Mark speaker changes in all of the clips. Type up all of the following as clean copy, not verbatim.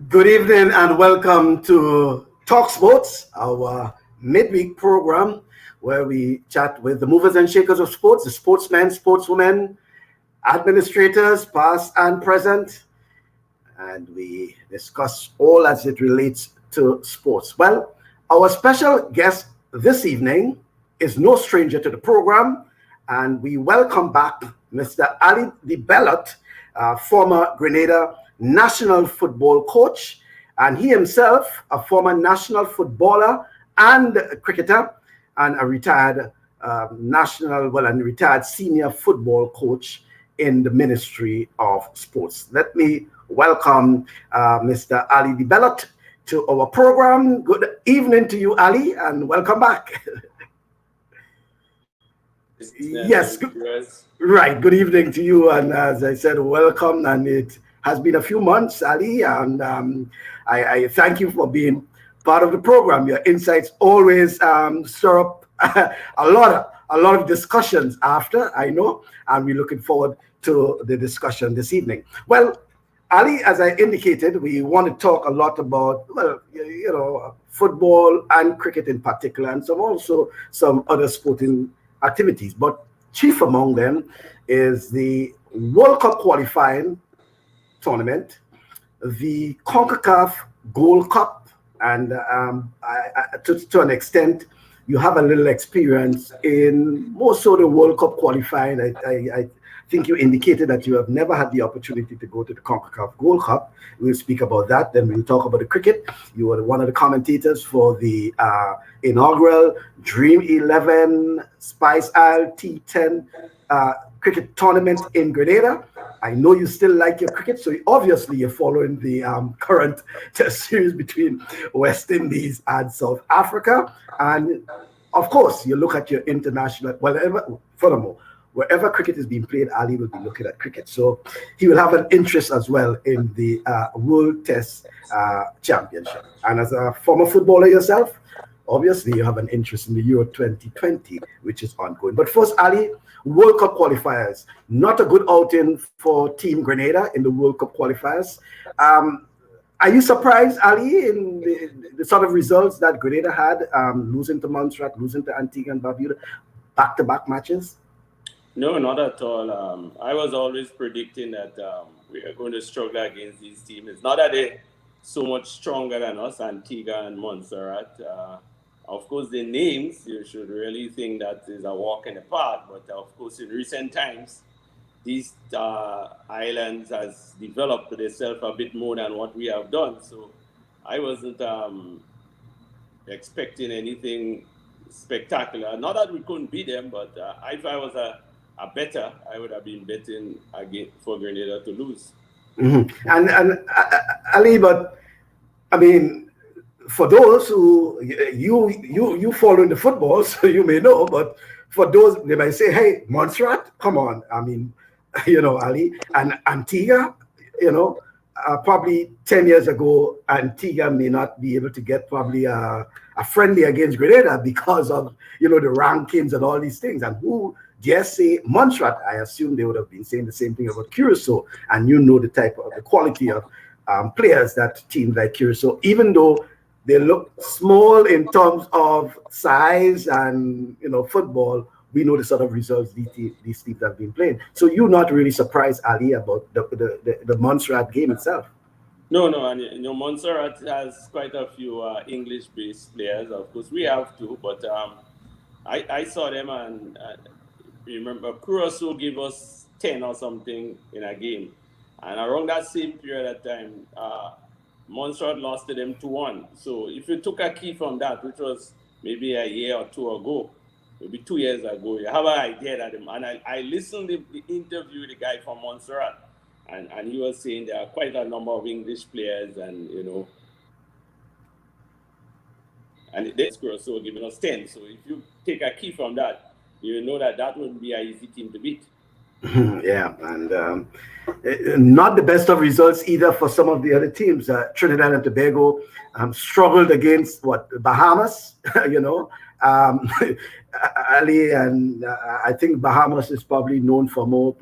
Speaker 1: Good evening and welcome to TalkSports, our midweek program where we chat with the movers and shakers of sports, the sportsmen, sportswomen, administrators, past and present, and we discuss all as it relates to sports. Well, our special guest this evening is no stranger to the program, and we welcome back Mr. Ali Debellotte, former Grenada National Football Coach, and he himself a former national footballer and cricketer, and a retired retired senior football coach in the Ministry of Sports. Let me welcome Mr. Ali Debellotte to our program. Good evening to you, Ali, and welcome back. Yes, right. Good evening to you, and as I said, welcome. And it has been a few months, Ali, and I thank you for being part of the program. Your insights always stir up a lot of discussions after, I know, and we're looking forward to the discussion this evening. Well, Ali, as I indicated, we want to talk a lot about, football and cricket in particular, and some other sporting activities. But chief among them is the World Cup qualifying tournament, the CONCACAF Gold Cup, and to an extent, you have a little experience in more so the World Cup qualifying. I think you indicated that you have never had the opportunity to go to the CONCACAF Gold Cup. We'll speak about that. Then we'll talk about the cricket. You were one of the commentators for the inaugural Dream 11 Spice Isle T10 cricket tournament in Grenada. I know you still like your cricket, so obviously you're following the current test series between West Indies and South Africa. And of course, you look at your international, wherever cricket is being played, Ali will be looking at cricket. So he will have an interest as well in the World Test Championship. And as a former footballer yourself, obviously you have an interest in the Euro 2020, which is ongoing. But first, Ali, World Cup qualifiers. Not a good outing for Team Grenada in the World Cup qualifiers. Are you surprised, Ali, in the sort of results that Grenada had, losing to Montserrat, losing to Antigua and Barbuda, back-to-back matches?
Speaker 2: No, not at all. I was always predicting that we are going to struggle against these teams. It's not that they're so much stronger than us, Antigua and Montserrat. Of course, the names, you should really think that is a walk in the park. But of course, in recent times, these islands has developed themselves a bit more than what we have done. So I wasn't expecting anything spectacular. Not that we couldn't beat them, but if I was a better, I would have been betting again for Grenada to lose.
Speaker 1: Mm-hmm. And Ali, but I mean, for those who you follow in the football, so you may know, but for those, they might say, hey, Montserrat, come on. I mean, Ali, and Antigua, probably 10 years ago, Antigua may not be able to get probably a friendly against Grenada because of, the rankings and all these things. And who dare say Montserrat? I assume they would have been saying the same thing about Curacao. And the quality of players that teams like Curacao, even though they look small in terms of size and, football, we know the sort of results these teams have been playing. So you're not really surprised, Ali, about the Montserrat game itself?
Speaker 2: No, and Montserrat has quite a few English-based players. Of course, we have too, but I saw them, and remember, Curacao gave us 10 or something in a game, and around that same period of time, Montserrat lost to them 2-1. So if you took a key from that, which was maybe a year or two ago, maybe 2 years ago, you have an idea that and I listened to the interview with the guy from Montserrat, and he was saying there are quite a number of English players, and and this Curacao giving us 10. So if you take a key from that, you know that wouldn't be an easy team to beat.
Speaker 1: Yeah, and not the best of results either for some of the other teams. Trinidad and Tobago struggled against Bahamas, Ali, and I think Bahamas is probably known for more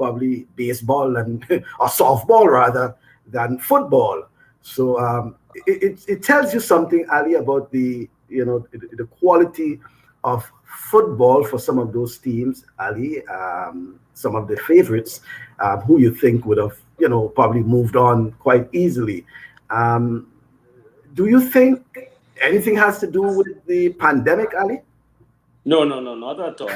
Speaker 1: baseball and or softball rather than football. So it tells you something, Ali, about the quality of football for some of those teams, Ali. Some of the favorites who you think would have probably moved on quite easily. Um, do you think anything has to do with the pandemic, Ali?
Speaker 2: No, no, no, not at all.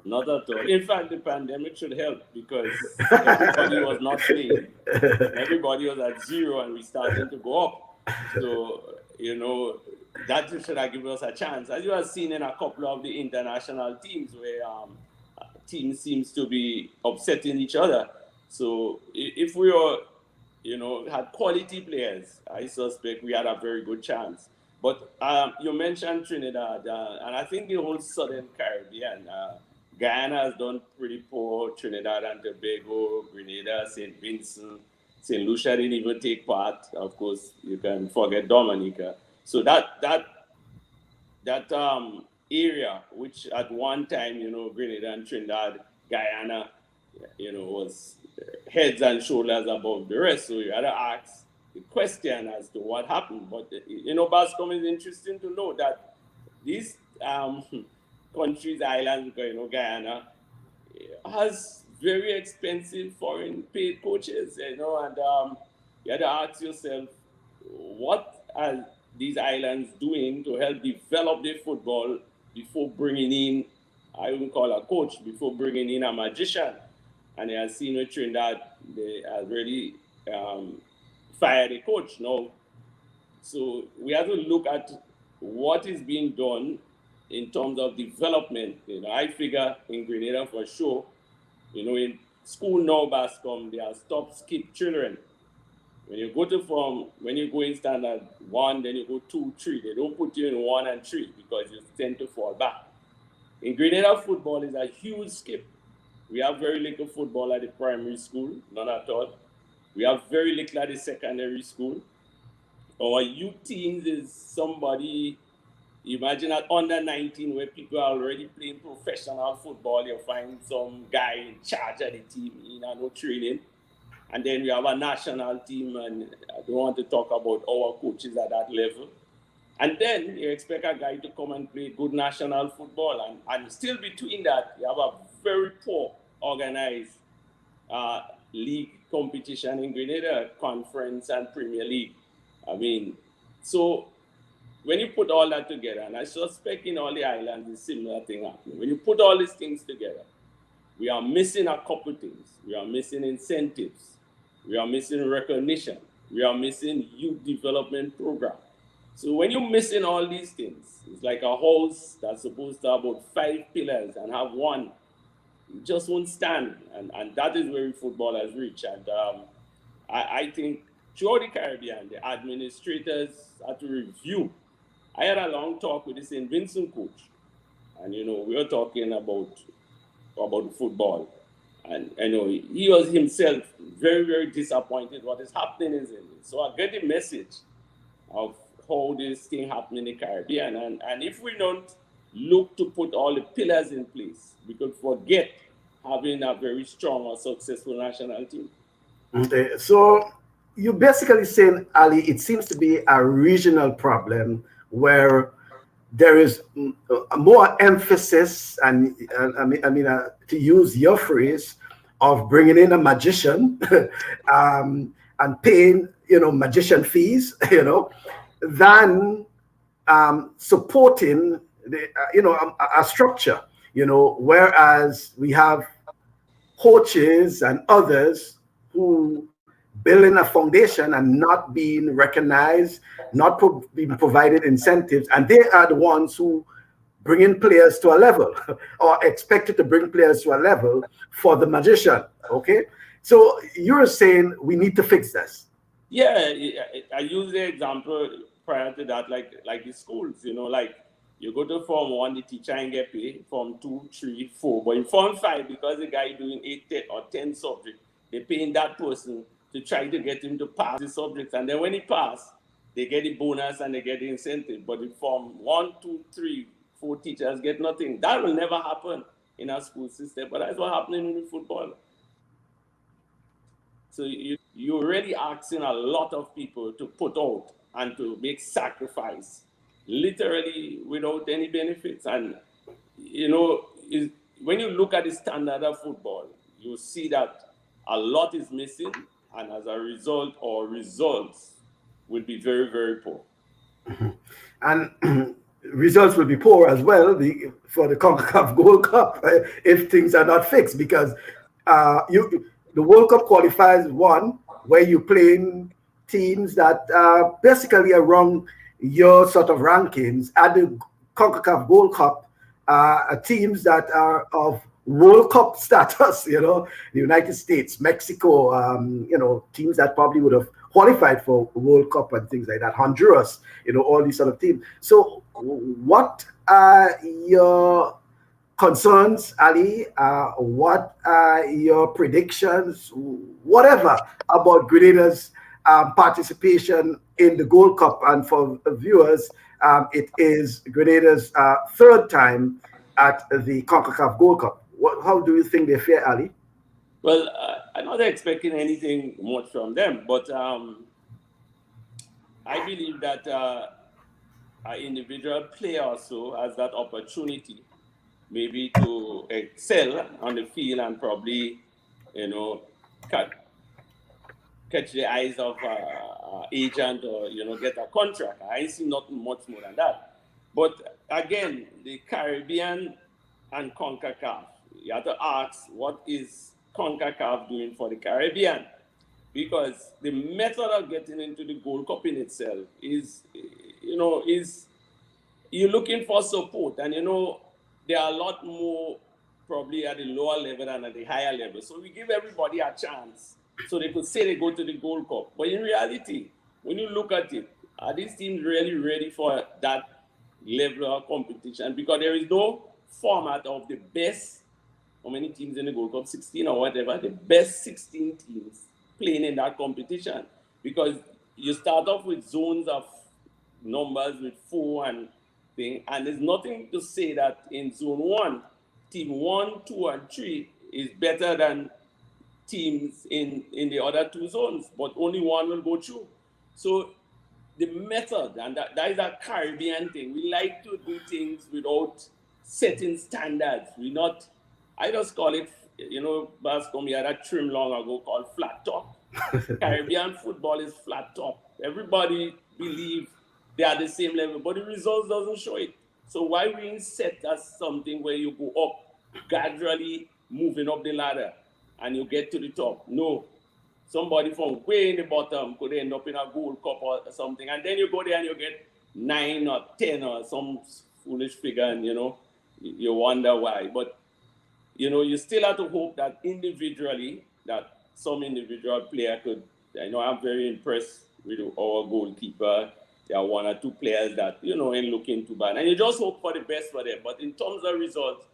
Speaker 2: Not at all. In fact, the pandemic should help because everybody was not playing. Everybody was at zero and we starting to go up. So, that should have given us a chance. As you have seen in a couple of the international teams where teams seems to be upsetting each other. So if we were, had quality players, I suspect we had a very good chance. But you mentioned Trinidad, and I think the whole Southern Caribbean. Guyana has done pretty poor. Trinidad and Tobago, Grenada, St. Vincent, St. Lucia didn't even take part. Of course, you can forget Dominica. So that area, which at one time, Grenada and Trinidad, Guyana, was heads and shoulders above the rest. So you had to ask the question as to what happened. But, Bascom, is interesting to know that these countries, islands, Guyana, has very expensive foreign paid coaches, and you had to ask yourself, what are these islands doing to help develop their football before bringing in, I wouldn't call a coach, before bringing in a magician? And I have seen with Trinidad, they already fired a coach now. So we have to look at what is being done in terms of development. I figure in Grenada for sure, in school now, Bascom, they are stop skip children. When you go in standard 1, then you go 2, 3. They don't put you in 1 and 3 because you tend to fall back. In Grenada, football is a huge skip. We have very little football at the primary school, none at all. We have very little at the secondary school. Our youth teams is somebody, imagine at under 19 where people are already playing professional football. You find some guy in charge of the team, no training. And then we have a national team, and I don't want to talk about our coaches at that level. And then you expect a guy to come and play good national football. And still between that, you have a very poor organized league competition in Grenada, conference and Premier League. So when you put all that together, and I suspect in all the islands, a similar thing happening. When you put all these things together, we are missing a couple things. We are missing incentives. We are missing recognition. We are missing youth development program. So when you're missing all these things, it's like a house that's supposed to have about 5 pillars and have one. It just won't stand. And that is where football has reached. And I think throughout the Caribbean, the administrators had to review. I had a long talk with the St. Vincent coach. And, we were talking about football. And he was himself very, very disappointed what is happening in Zambia. So I get the message of how this thing happened in the Caribbean. And if we don't look to put all the pillars in place, we could forget having a very strong or successful national team.
Speaker 1: Okay. So you're basically saying, Ali, it seems to be a regional problem where there is more emphasis, and to use your phrase, of bringing in a magician and paying magician fees, than supporting a structure, whereas we have coaches and others who building a foundation and not being recognized, not being provided incentives, and they are the ones who bring in players to a level or expected to bring players to a level for the magician. Okay, so you're saying we need to fix this.
Speaker 2: Yeah, I use the example prior to that, like the schools, like you go to Form 1, the teacher ain't get paid, Form 2, 3, 4. But in Form 5, because the guy doing 8 10, or 10 subjects, they're paying that person to try to get him to pass the subjects. And then when he pass, they get the bonus and they get the incentive. But in Form 1, 2, 3, 4 teachers get nothing. That will never happen in our school system. But that's what's happening in football. So you're really asking a lot of people to put out and to make sacrifice, literally without any benefits. And when you look at the standard of football, you see that a lot is missing, and as a result, our results will be very, very poor.
Speaker 1: And results will be poor as well for the CONCACAF Gold Cup if things are not fixed, because the World Cup qualifiers one where you're playing teams that basically are wrong your sort of rankings. At the CONCACAF Gold Cup, teams that are of World Cup status, the United States, Mexico, teams that probably would have qualified for World Cup and things like that, Honduras, all these sort of teams. So what are your concerns, Ali? What are your predictions, whatever, about Grenada's participation in the Gold Cup? And for viewers, it is Grenada's third time at the CONCACAF Gold Cup. How do you think they fare, Ali?
Speaker 2: Well, I'm not expecting anything much from them, but I believe that an individual player also has that opportunity maybe to excel on the field and probably, catch the eyes of agent or, get a contract. I see nothing much more than that. But again, the Caribbean and CONCACAF, you have to ask, what is CONCACAF doing for the Caribbean? Because the method of getting into the Gold Cup in itself is you're looking for support. And, there are a lot more probably at the lower level than at the higher level. So we give everybody a chance so they could say they go to the Gold Cup. But in reality, when you look at it, are these teams really ready for that level of competition? Because there is no format of the best, how many teams in the Gold Cup, 16 or whatever, the best 16 teams playing in that competition. Because you start off with zones of numbers with 4 and thing, and there's nothing to say that in zone 1, team 1, 2, and 3 is better than teams in the other 2 zones, but only one will go through. So the method, and that is a Caribbean thing. We like to do things without setting standards. I just call it, Bascom, had a trim long ago called flat top. Caribbean football is flat top. Everybody believes they are the same level, but the results doesn't show it. So why we set as something where you go up, gradually moving up the ladder, and you get to the top? No. Somebody from way in the bottom could end up in a Gold Cup or something, and then you go there and you get 9 or 10 or some foolish figure, and you wonder why. But you still have to hope that individually, that some individual player could. I'm very impressed with our goalkeeper. There are 1 or 2 players that ain't looking too bad, and you just hope for the best for them. But in terms of results,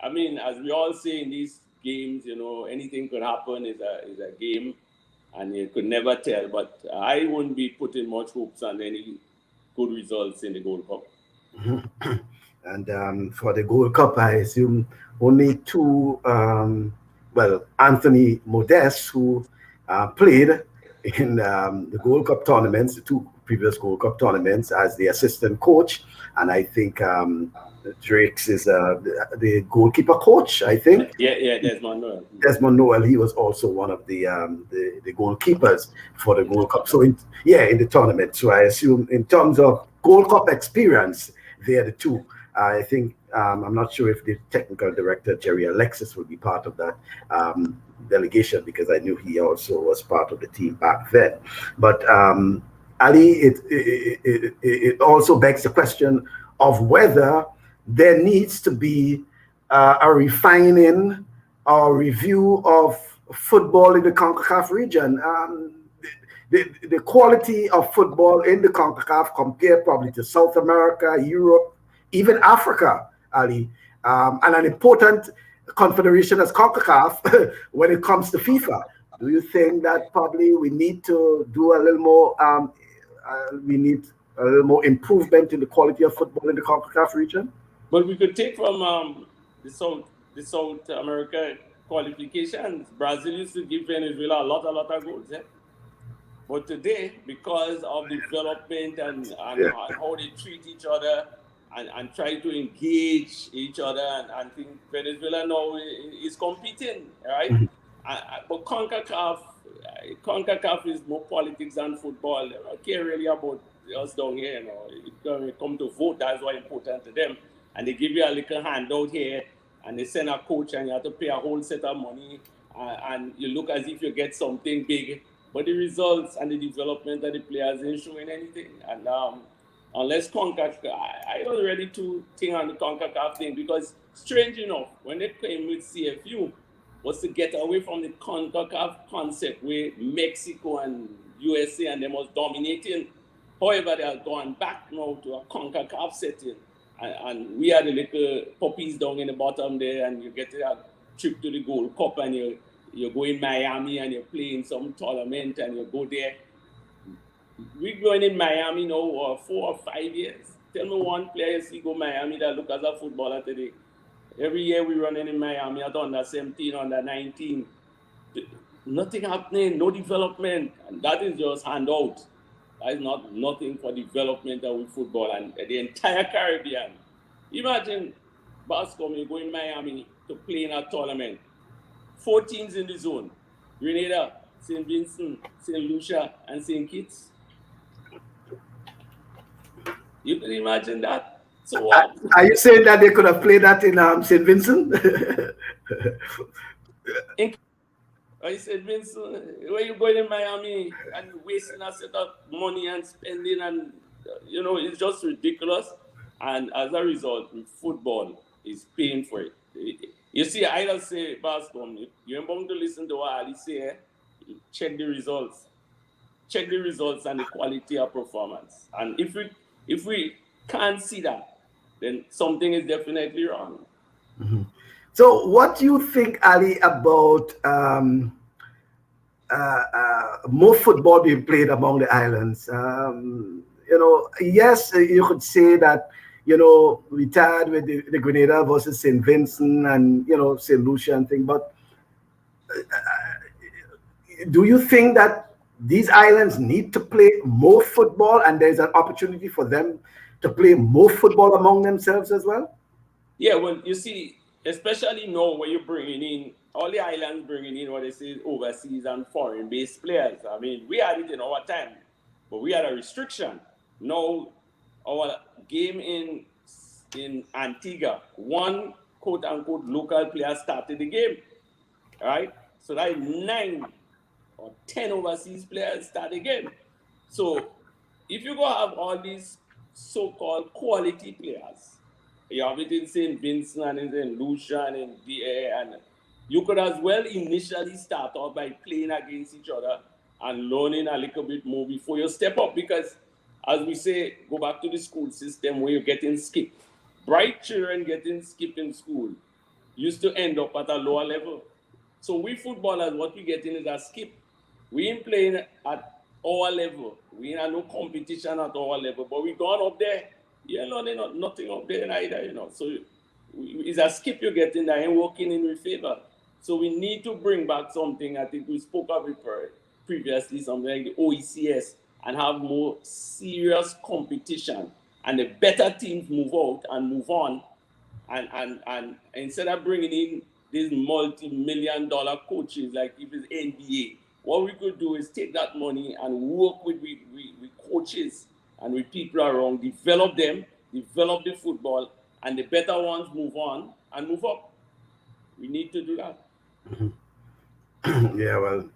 Speaker 2: I mean, as we all say in these games, anything could happen. Is a game, and you could never tell. But I wouldn't be putting much hopes on any good results in the Gold Cup.
Speaker 1: And for the Gold Cup, I assume only 2. Anthony Modeste, who played in the Gold Cup tournaments, the 2 previous Gold Cup tournaments, as the assistant coach, and I think Drake's is the goalkeeper coach, I think.
Speaker 2: Yeah, Desmond Noel.
Speaker 1: Desmond Noel, he was also one of the goalkeepers for the Gold Cup. So in the tournament. So I assume in terms of Gold Cup experience, they're the 2. I think I'm not sure if the technical director Jerry Alexis will be part of that delegation, because I knew he also was part of the team back then. But Ali, it also begs the question of whether there needs to be a refining or review of football in the CONCACAF region. The quality of football in the CONCACAF compared probably to South America, Europe, even Africa, Ali, and an important confederation as CONCACAF when it comes to FIFA. Do you think that probably we need to do a little more? We need a little more improvement in the quality of football in the CONCACAF region?
Speaker 2: But we could take from the South America qualifications, Brazil used to give Venezuela a lot of goals. But today, because of development and how they treat each other and try to engage each other, and think Venezuela now is competing, right? But CONCACAF is more politics than football. They don't care really about us down here, When it come to vote, that's why important to them. And they give you a little handout here, and they send a coach, and you have to pay a whole set of money, and you look as if you get something big, but the results and the development of the players ain't showing anything. And unless CONCACAF, I don't really too think on the CONCACAF thing, because strange enough, when they came with CFU, was to get away from the CONCACAF concept where Mexico and USA and them was dominating. However, they are going back now to a CONCACAF setting. And we are the little puppies down in the bottom there, and you get a trip to the Gold Cup, and you go in Miami and you're playing some tournament and you go there. We're going in Miami now for 4 or 5 years. Tell me one player you see go Miami that look as a footballer today. Every year we running in Miami at under 17, under 19. Nothing happening, no development. And that is just handout. That is nothing for development of football and the entire Caribbean. Imagine Bascom, you go in Miami to play in a tournament. 4 teams in the zone: Grenada, St. Vincent, St. Lucia, and St. Kitts. You can imagine that. So
Speaker 1: are you saying that they could have played that in St. Vincent?
Speaker 2: I said, Vincent, where you going in Miami and wasting a set of money and spending, and it's just ridiculous. And as a result, football is paying for it. You see, I don't say, Bascom, you're bound to listen to what I say. Check the results. Check the results and the quality of performance. And if we can't see that, then something is definitely wrong.
Speaker 1: Mm-hmm. So, what do you think, Ali, about more football being played among the islands? Yes, you could say that, we tied with the Grenada versus St. Vincent and, St. Lucia and thing, but do you think that these islands need to play more football and there's an opportunity for them to play more football among themselves as well?
Speaker 2: Yeah, well, you see, especially now where you're bringing in, all the islands bringing in what they say overseas and foreign-based players. I mean, we had it in our time, but we had a restriction. Now, our game in Antigua, one quote-unquote local player started the game, right? So that is 9 or 10 overseas players start the game. So if you go have all these so-called quality players, you have it in St. Vincent and in St. Lucia and in DA, and you could as well initially start off by playing against each other and learning a little bit more before you step up, because as we say, go back to the school system where you're getting skipped. Bright children getting skipped in school used to end up at a lower level. So we footballers, what we getting is a skip. We ain't playing at our level. We ain't no competition at our level, but we gone up there. You're learning nothing up there either, So it's a skip you're getting that ain't working in your favor. So we need to bring back something. I think we spoke of it previously, something like the OECS, and have more serious competition. And the better teams move out and move on. And instead of bringing in these multi-million-dollar coaches like if it's NBA, what we could do is take that money and work with coaches and with people around, develop them, develop the football, and the better ones move on and move up. We need to do that.
Speaker 1: Yeah, well,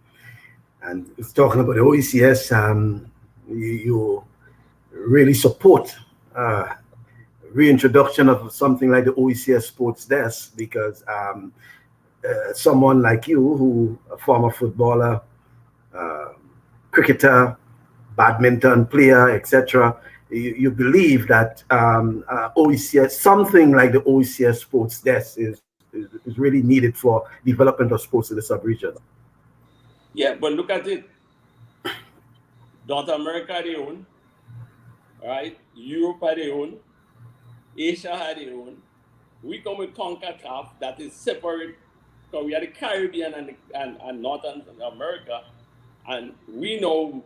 Speaker 1: and it's talking about the OECS, you really support reintroduction of something like the OECS Sports Desk, because someone like you, who a former footballer, cricketer, badminton player, etc., you believe that OECS, something like the OECS Sports Desk, is really needed for development of sports in the sub-region.
Speaker 2: Yeah, but look at it. North America had their own, right? Europe had their own, Asia had their own. We come with CONCACAF that is separate because we are the Caribbean and Northern America, and we know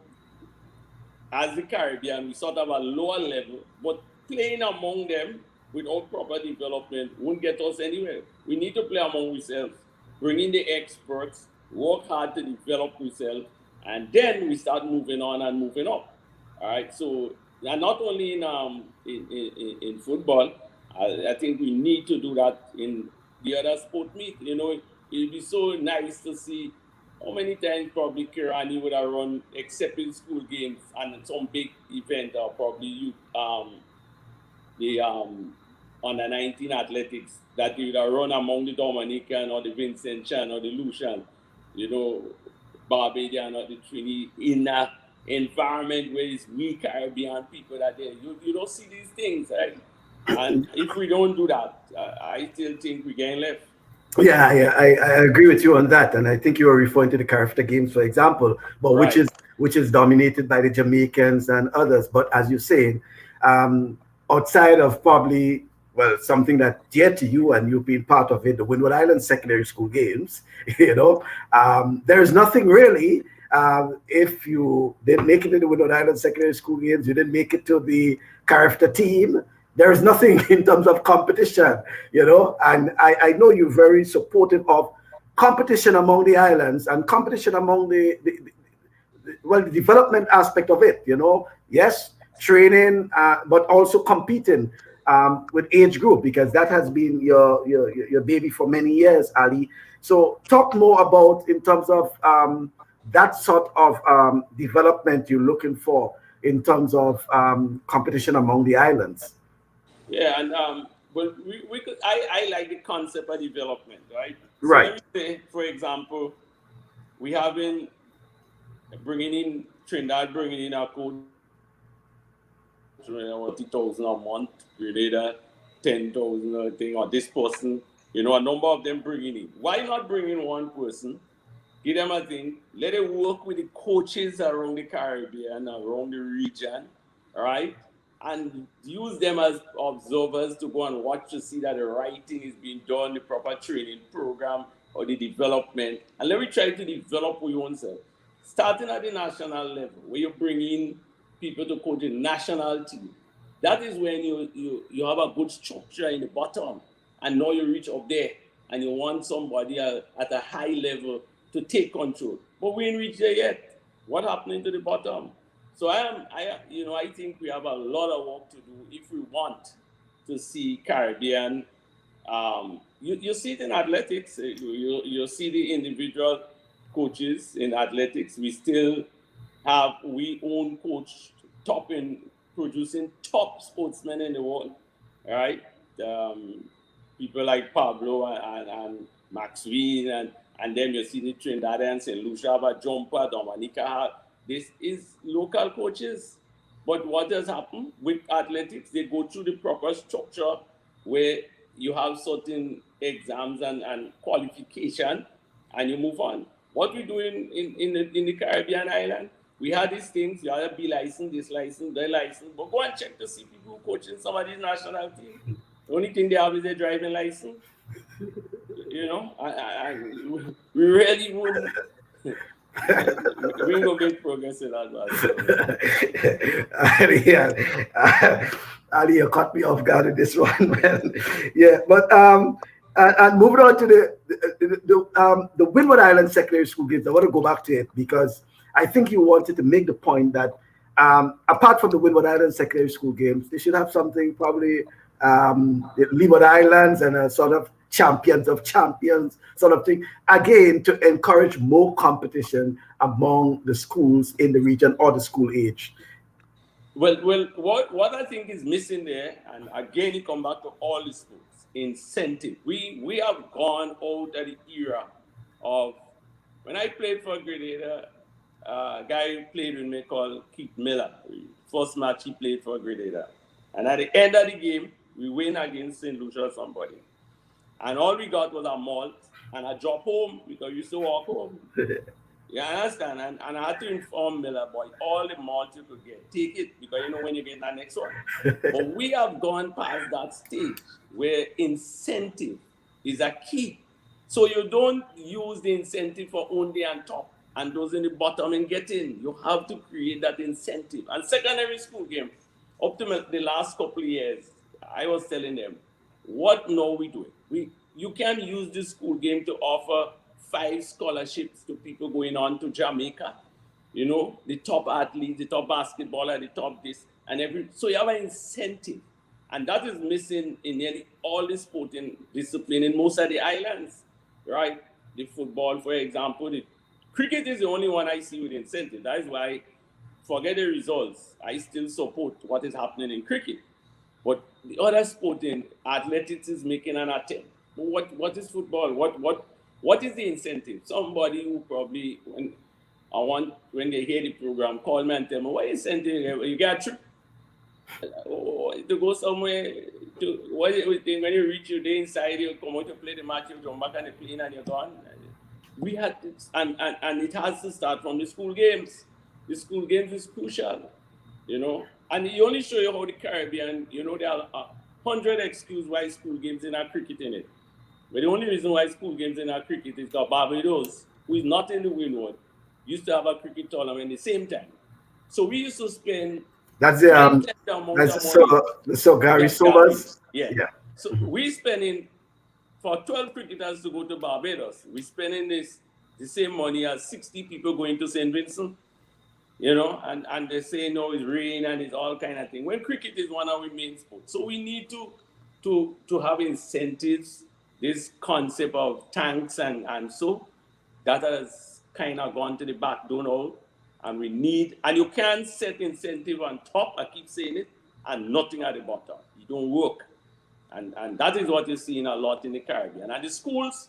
Speaker 2: as the Caribbean, we sort of a lower level, but playing among them without proper development won't get us anywhere. We need to play among ourselves, bring in the experts, work hard to develop ourselves, and then we start moving on and moving up. All right. So, and not only in football, I think we need to do that in the other sport meet. You know, it'd be so nice to see how many times probably Kirani would have run, except in school games and some big event, or probably the under 19 athletics, that you would have run among the Dominican or the Vincent Chan or the Lucian, you know, Barbadian or the Trini, in an environment where it's we Caribbean people that there. You don't see these things, right? And if we don't do that, I still think we're getting left.
Speaker 1: Yeah, I agree with you on that, and I think you were referring to the Carafta Games, for example, but
Speaker 2: Right.
Speaker 1: which is dominated by the Jamaicans and others. But as you're saying, outside of probably something that dear to you and you've been part of it, the Windward Island Secondary School Games, there is nothing really. If you didn't make it to the Windward Island Secondary School Games, you didn't make it to the Carafta team. There is nothing in terms of competition, and I know you're very supportive of competition among the islands and competition among the development aspect of it, yes, training, but also competing with age group, because that has been your baby for many years, Ali. So talk more about in terms of that sort of development you're looking for in terms of competition among the islands.
Speaker 2: Yeah, and but we could I like the concept of development, right? So
Speaker 1: Right.
Speaker 2: let me say, for example, we have been bringing in Trinidad, bringing in our coach, 40,000 a month, Grenada, 10,000 I think, or this person, a number of them bringing in. Why not bring in one person? Give them a thing, let it work with the coaches around the Caribbean, around the region, all right? And use them as observers to go and watch to see that the right thing is being done, the proper training program or the development. And let me try to develop your own self. Starting at the national level, where you bring in people to coach the national team. That is when you have a good structure in the bottom, and now you reach up there and you want somebody at a high level to take control. But we ain't reached there yet. What happening to the bottom? So I think we have a lot of work to do if we want to see Caribbean. You see it in athletics. You see the individual coaches in athletics. We own coach top in producing top sportsmen in the world. All right. Um, People like Pablo and Maxwell and then you see the Trinidad and St. Lucia, Jumper, Dominica. This is local coaches. But what has happened with athletics? They go through the proper structure where you have certain exams and qualification, and you move on. What we do in the Caribbean island, we had these things. You have to be licensed, this license, that license. But go and check to see people who coaching some of these national teams. The only thing they have is a driving license. We really wouldn't. We ain't gonna make progress in that, man.
Speaker 1: Yeah, Ali, you caught me off guard with this one, man. Yeah, but and moving on to the Windward Island Secondary School Games, I want to go back to it because I think you wanted to make the point that apart from the Windward Island Secondary School Games, they should have something probably the Leeward Islands and a sort of champions of champions sort of thing, again to encourage more competition among the schools in the region or the school age.
Speaker 2: Well, what I think is missing there, and again, it come back to all the sports incentive. We have gone out of the era of when I played for Grenada. A guy who played with me called Keith Miller. First match he played for Grenada, and at the end of the game, we win against St. Lucia or somebody, and all we got was a malt and a drop home because we used to walk home. You understand? And I had to inform Miller, boy, all the malt you could get, take it because you know when you get that next one. But we have gone past that stage where incentive is a key. So you don't use the incentive for only on top and those in the bottom and get in. You have to create that incentive. And secondary school game, up to the last couple of years, I was telling them, what now we doing? You can use this school game to offer 5 scholarships to people going on to Jamaica. You know, the top athletes, the top basketballer, the top this, and so you have an incentive. And that is missing in nearly all the sporting discipline in most of the islands, right? The football, for example, the cricket is the only one I see with incentive. That is why, forget the results, I still support what is happening in cricket. But the other sporting, athletics is making an attempt. But what is football? What is the incentive? Somebody who probably when they hear the program, call me and tell me, what incentive? You got a trip to go somewhere when you reach your day inside, you come out to play the match, you jump back on the plane and you're gone. We had and it has to start from the school games. The school games is crucial, you know. And it only show you how the Caribbean, you know, there are 100 excuses why school games in our cricket in it. But the only reason why school games in our cricket is that Barbados, who is not in the Windward, used to have a cricket tournament at the same time. So we used to spend
Speaker 1: that's so Gary Sobers.
Speaker 2: Yeah. So we spending for 12 cricketers to go to Barbados. We spending the same money as 60 people going to St. Vincent. You know, and they say no, it's rain and it's all kind of thing. When cricket is one of our main sports, so we need to have incentives. This concept of tanks and so that has kind of gone to the back door now, and you can't set incentive on top. I keep saying it, and nothing at the bottom. It don't work, and that is what you're seeing a lot in the Caribbean. And the schools,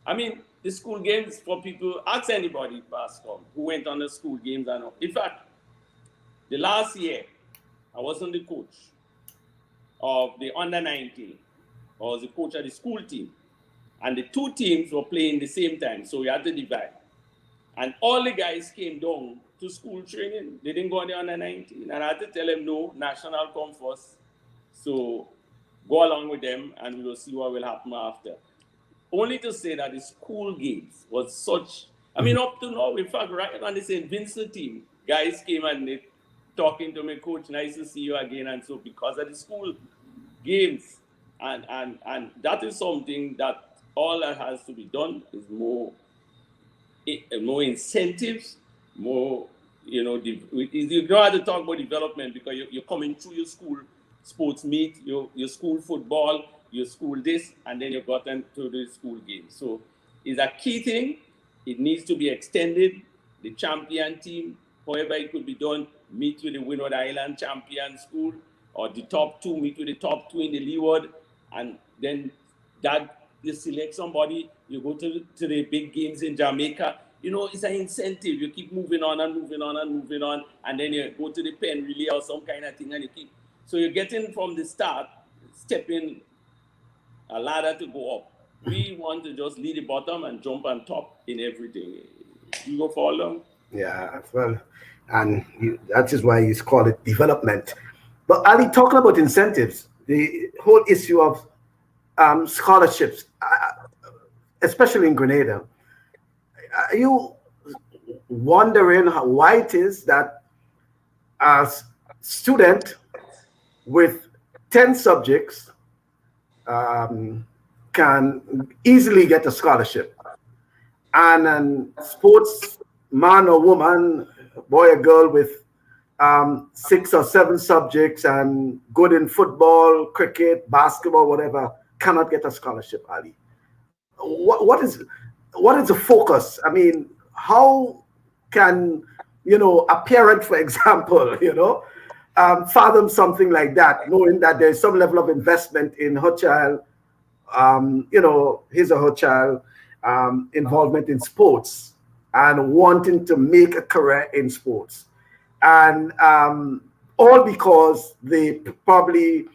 Speaker 2: I mean, the school games for people, ask anybody, Pascal, who went on the school games. And in fact, the last year, I wasn't the coach of the under-19. I was the coach of the school team. And the 2 teams were playing the same time, so we had to divide. And all the guys came down to school training. They didn't go on the under-19. And I had to tell them, no, national come first. So go along with them, and we will see what will happen after. Only to say that the school games was such, I mean, up to now, in fact, right on the St. Vincent team, guys came and they talking to me, coach, nice to see you again. And so because of the school games, and that is something that all that has to be done is more incentives, more, you know, you don't have to talk about development because you're coming through your school sports meet, your school football, your school this, and then you got into the school game. So it's a key thing. It needs to be extended. The champion team, however it could be done, meet with the Windward Island champion school, or the top 2 meet with the top 2 in the Leeward, and then that you select somebody, you go to the big games in Jamaica. You know, it's an incentive. You keep moving on and moving on and moving on, and then you go to the pen relay or some kind of thing, and you keep. So you're getting from the start, stepping a ladder to go up. We want to just lead the bottom and jump on top in everything. You go for long.
Speaker 1: Yeah, well, and that is why you call it development. But Ali, talking about incentives, the whole issue of scholarships, especially in Grenada, are you wondering why it is that a student with 10 subjects can easily get a scholarship, and a sports man or woman, boy or girl with 6 or 7 subjects and good in football, cricket, basketball, whatever, cannot get a scholarship, Ali? What is the focus? I mean, how can, a parent, for example, fathom something like that, knowing that there's some level of investment in her child, his or her child, involvement in sports and wanting to make a career in sports, and all because they probably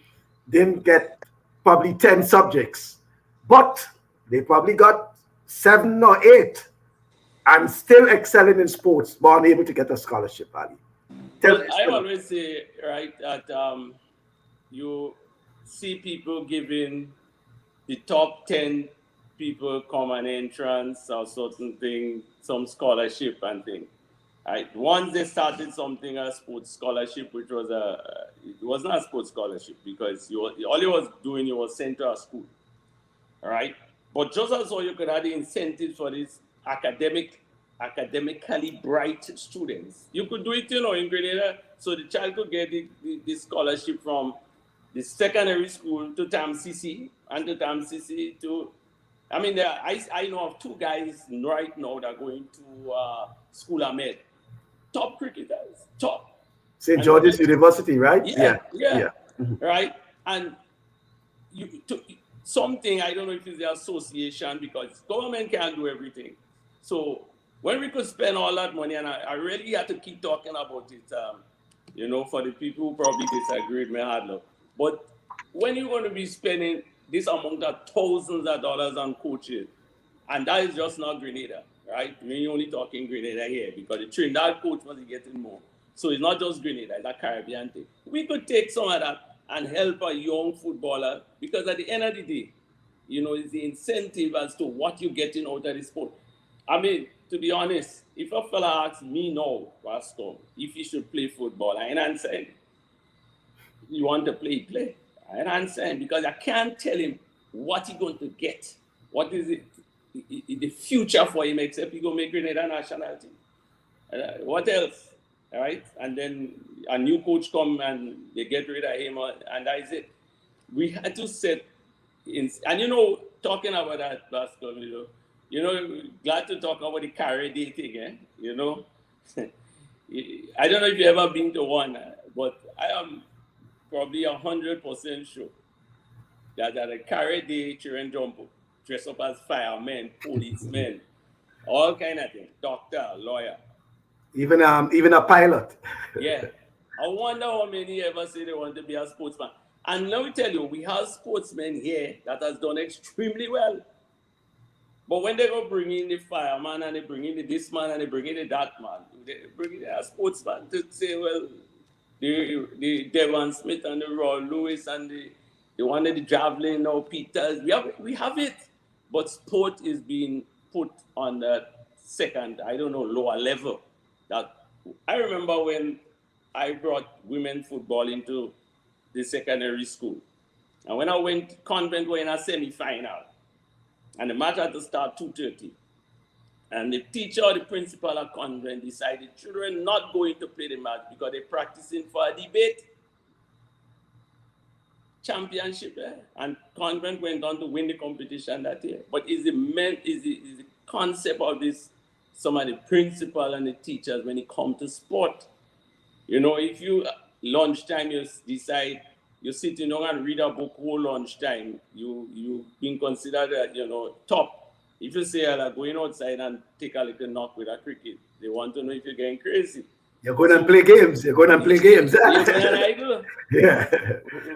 Speaker 1: didn't get 10 subjects, but they probably got 7 or 8 and still excelling in sports, but unable to get a scholarship, Ali.
Speaker 2: Well, I always say, right, that you see people giving the top 10 people common entrance or certain thing, some scholarship and thing. Right. Once they started something a sports scholarship, which was it was not a sports scholarship because all you was doing, you was sent to a school. All right. But just as so you could have the incentives for these academically bright students, you could do it, in Grenada, so the child could get the scholarship from the secondary school to TAMCC and to TAMCC to. I mean, I know of 2 guys right now that are going to School Ahmed, top cricketers, top.
Speaker 1: St. George's University, right?
Speaker 2: Yeah.
Speaker 1: Mm-hmm.
Speaker 2: Right. And something, I don't know if it's the association, because government can't do everything. So when we could spend all that money, and I really had to keep talking about it, for the people who probably disagree with me hard, but when you're going to be spending this amount of thousands of dollars on coaches, and that is just not Grenada, right? We're only talking Grenada here because the Trinidad coach was getting more. So it's not just Grenada, it's a Caribbean thing. We could take some of that and help a young footballer, because at the end of the day, it's the incentive as to what you're getting out of the sport. I mean, to be honest, if a fella asks me now, Pascal, if he should play football, I ain't answering. You want to play. I ain't answering, because I can't tell him what he's going to get. What is it? The future for him, except he go make Grenada national team. What else? All right, and then a new coach come and they get rid of him, and that is it. We had to set in, and talking about that, Pascal, glad to talk about the carry day thing, I don't know if you ever been to one, but I am probably 100% sure that at a carry day, children jump up, dress up as firemen, policemen, all kind of things, doctor, lawyer.
Speaker 1: Even a pilot.
Speaker 2: Yeah. I wonder how many ever say they want to be a sportsman. And let me tell you, we have sportsmen here that has done extremely well. But when they go bring in the fireman and they bring in this man and they bring in that man, they bring in a sportsman to say, well, the Devon Smith and the Roy Lewis and the one of the javelin or Peters, we have it. But sport is being put on the second, lower level. That I remember when I brought women football into the secondary school. And when I went, Convent were in a semi-final. And the match had to start 2:30. And the teacher or the principal at Convent decided children not going to play the match because they're practicing for a debate championship. And Convent went on to win the competition that year. But is the concept of this, some of the principal and the teachers when it comes to sport. If you lunchtime you decide you're sitting down and read a book whole lunchtime, you being considered top. If you say going outside and take a little knock with a cricket, they want to know if you're getting crazy.
Speaker 1: You're going to play games. You're going to play games.
Speaker 2: Yeah.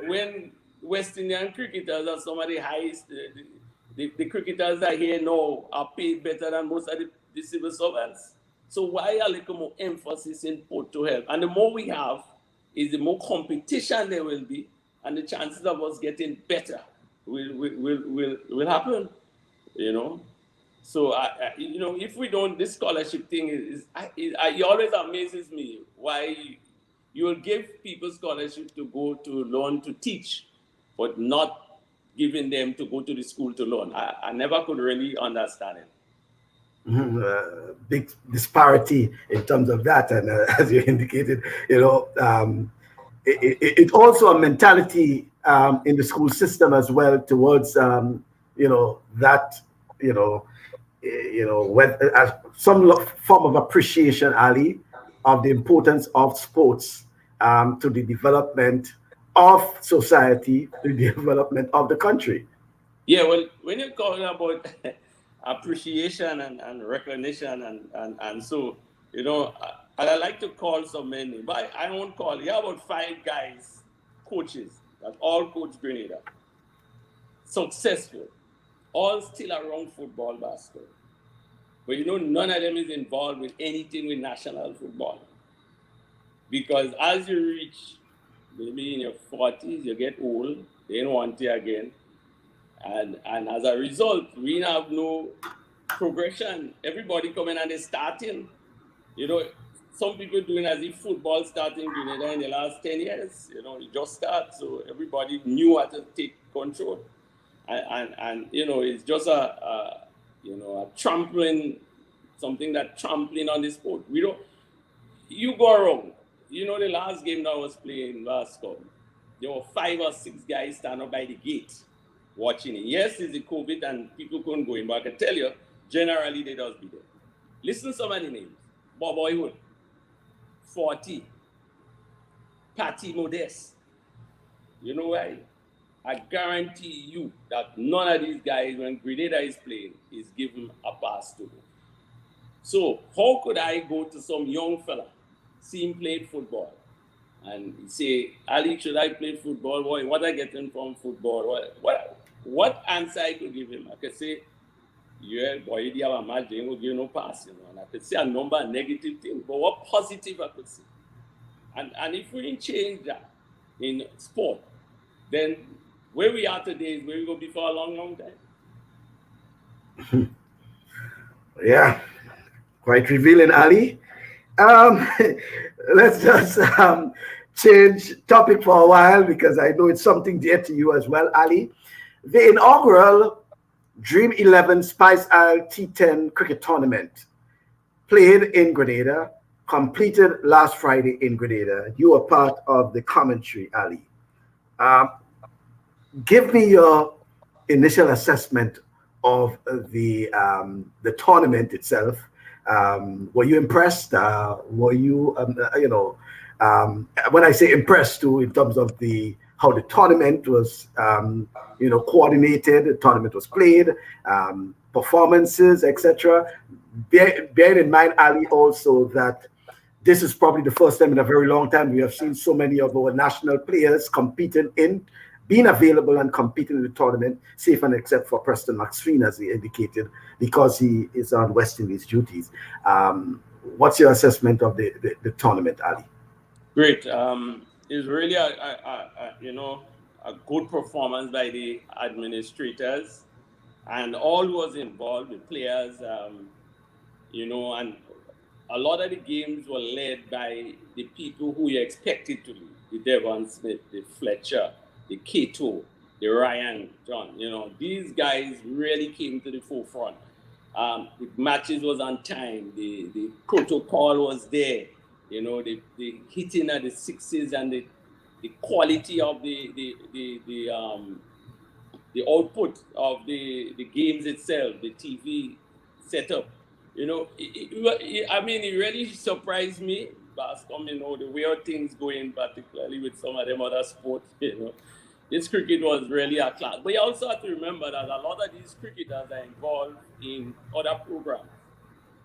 Speaker 2: When West Indian cricketers are some of the highest, the cricketers that here now are paid better than most of the civil servants. So why a little more emphasis in put to help? And the more we have, is the more competition there will be, and the chances of us getting better will happen. So if we don't, this scholarship thing it always amazes me why you will give people scholarship to go to learn to teach, but not giving them to go to the school to learn. I never could really understand it.
Speaker 1: Big disparity in terms of that, and as you indicated, it's also a mentality in the school system as well towards that when some form of appreciation, Ali, of the importance of sports to the development of society, to the development of the country.
Speaker 2: Yeah, well, when you're talking about appreciation and recognition and so, I like to call some men, but I won't call. You have about 5 guys, coaches, that all coach Grenada. Successful. All still around football, basketball. But none of them is involved with anything with national football. Because as you reach maybe in your 40s, you get old, they don't want you again. And as a result, we have no progression. Everybody coming and they starting. Some people doing as if football starting Grenada in the last 10 years. It just starts. So everybody knew how to take control. And it's just a trampling, something that trampling on the sport. You go wrong. The last game that I was playing last Cup, there were 5 or 6 guys standing up by the gate watching it. Yes, it's the COVID and people couldn't go in, but I can tell you, generally they just be there. Listen to some of the names. Bob Boyhood, 40, Patty Modeste. You know why? I guarantee you that none of these guys, when Grenada is playing, is given a pass to go. So how could I go to some young fella, see him play football, and say, Ali, should I play football? What I getting from football? What answer I could give him? I could say, yeah, boy, you have a match, they will give you no pass, and I could say a number of negative things, but what positive I could say. And if we didn't change that in sport, then where we are today is where we will be for a long, long time.
Speaker 1: Yeah, quite revealing, Ali. Let's just change topic for a while because I know it's something dear to you as well, Ali. The inaugural Dream 11 Spice Isle T10 cricket tournament played in Grenada, completed last Friday in Grenada. You were part of the commentary, Ali. Give me your initial assessment of the tournament itself. Were you impressed? Were you, when I say impressed too, in terms of how the tournament was, coordinated, the tournament was played, performances, etc. Bear in mind, Ali, also that this is probably the first time in a very long time we have seen so many of our national players being available and competing in the tournament, safe and except for Preston McSween, as he indicated, because he is on West Indies duties. What's your assessment of the tournament, Ali?
Speaker 2: Great. It's really a good performance by the administrators and all was involved, the players, and a lot of the games were led by the people who you expected to lead, the Devon Smith, the Fletcher, the Cato, the Ryan John. These guys really came to the forefront. The matches was on time. The protocol was there. The hitting of the sixes and the quality of the output of the games itself, the TV setup. It really surprised me, Bascom, the way things going, particularly with some of them other sports, This cricket was really a class. But you also have to remember that a lot of these cricketers are involved in other programs.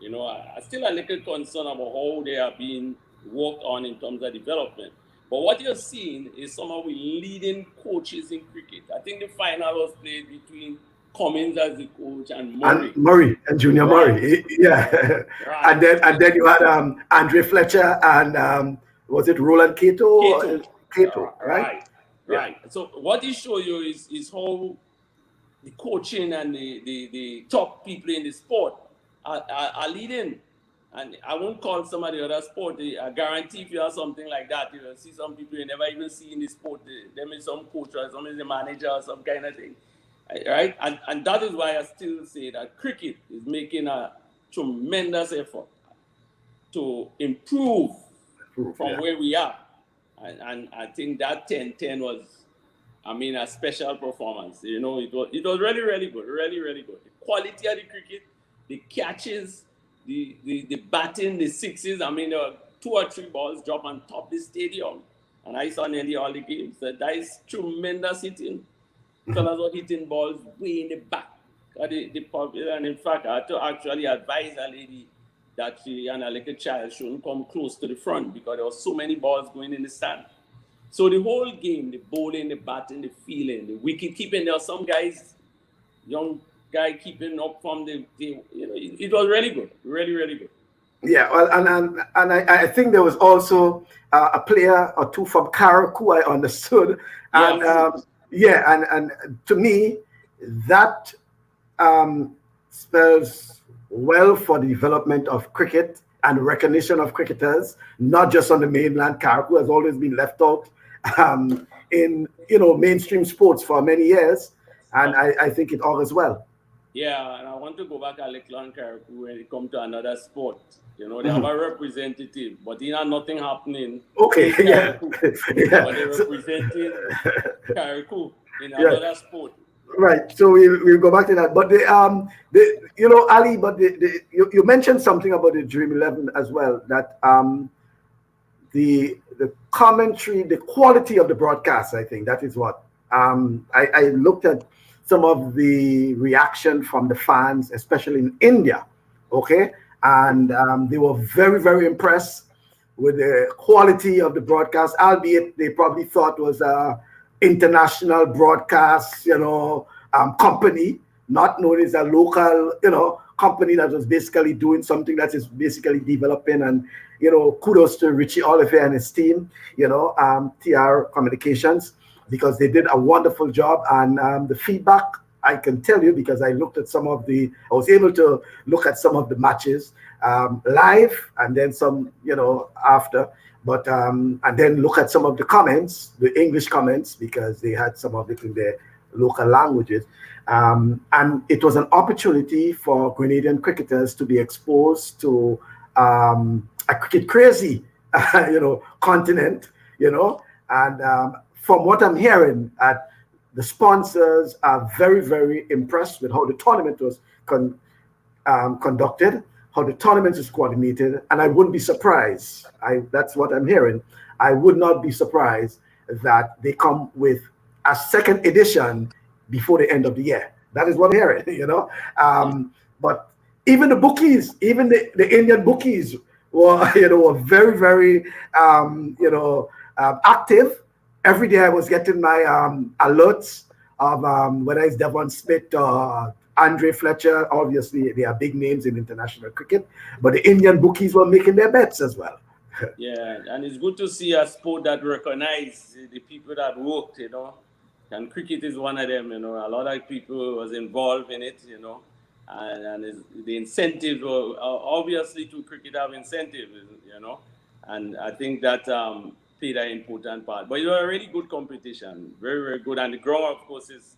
Speaker 2: I still a little concerned about how they are being worked on in terms of development. But what you're seeing is some of the leading coaches in cricket. I think the final was played between Cummins as the coach and
Speaker 1: Murray and Junior Murray, yeah. Right. And then you had Andre Fletcher and was it Roland Cato? Cato, right?
Speaker 2: Right. So what it shows you is how the coaching and the top people in the sport are leading. And I won't call some of the other sport. I guarantee if you have something like that, you will see some people you never even see in the sport. There may be some coach or some is a manager or some kind of thing. Right? And that is why I still say that cricket is making a tremendous effort to improve from where we are. And I think that 10-10 was, a special performance. It was really, really good. Really, really good. The quality of the cricket, the catches, the batting, the sixes. There were 2 or 3 balls drop on top of the stadium. And I saw nearly all the games. That is tremendous hitting. Fellas were hitting balls way in the back of the popular. And in fact, I had to actually advise a lady that she and a little child shouldn't come close to the front because there were so many balls going in the stand. So the whole game, the bowling, the batting, the fielding, the wicket keeping, there were some guys, young guy keeping up from it was really good, really, really good.
Speaker 1: Yeah, well, and I think there was also a player or 2 from Carrick who I understood, and and to me, that spells well for the development of cricket and recognition of cricketers, not just on the mainland. Caribou has always been left out in mainstream sports for many years, and I think it augurs well.
Speaker 2: Yeah, and I want to go back a little on Caribou when it comes to another sport. They have a representative, but nothing happening
Speaker 1: Okay,
Speaker 2: in
Speaker 1: yeah,
Speaker 2: Caribou.
Speaker 1: yeah.
Speaker 2: But they representing Caribou in another sport.
Speaker 1: Right. So we'll go back to that. But Ali, but you mentioned something about the Dream 11 as well, that the commentary, the quality of the broadcast, I think that is what I looked at some of the reaction from the fans, especially in India. Okay. And they were very, very impressed with the quality of the broadcast, albeit they probably thought was a international broadcast, company, not known as a local, company that was basically doing something that is basically developing. And, kudos to Richie Oliver and his team, TR Communications, because they did a wonderful job. And the feedback, I can tell you, because I was able to look at some of the matches live, and then some, after. But and then look at some of the comments, the English comments, because they had some of it in their local languages. And it was an opportunity for Grenadian cricketers to be exposed to a cricket crazy, continent, And from what I'm hearing, the sponsors are very, very impressed with how the tournament was conducted, how the tournament is coordinated, and I wouldn't be surprised. That's what I'm hearing. I would not be surprised that they come with a second edition before the end of the year. That is what I'm hearing, But even the bookies, even the Indian bookies were very, very, active. Every day I was getting my alerts of whether it's Devon Smith or Andre Fletcher. Obviously, they are big names in international cricket, but the Indian bookies were making their bets as well.
Speaker 2: Yeah, and it's good to see a sport that recognizes the people that worked, And cricket is one of them, A lot of people was involved in it, And the incentives were obviously to cricket have incentives, And I think that played an important part. But it was a really good competition, very, very good. And the ground, of course, is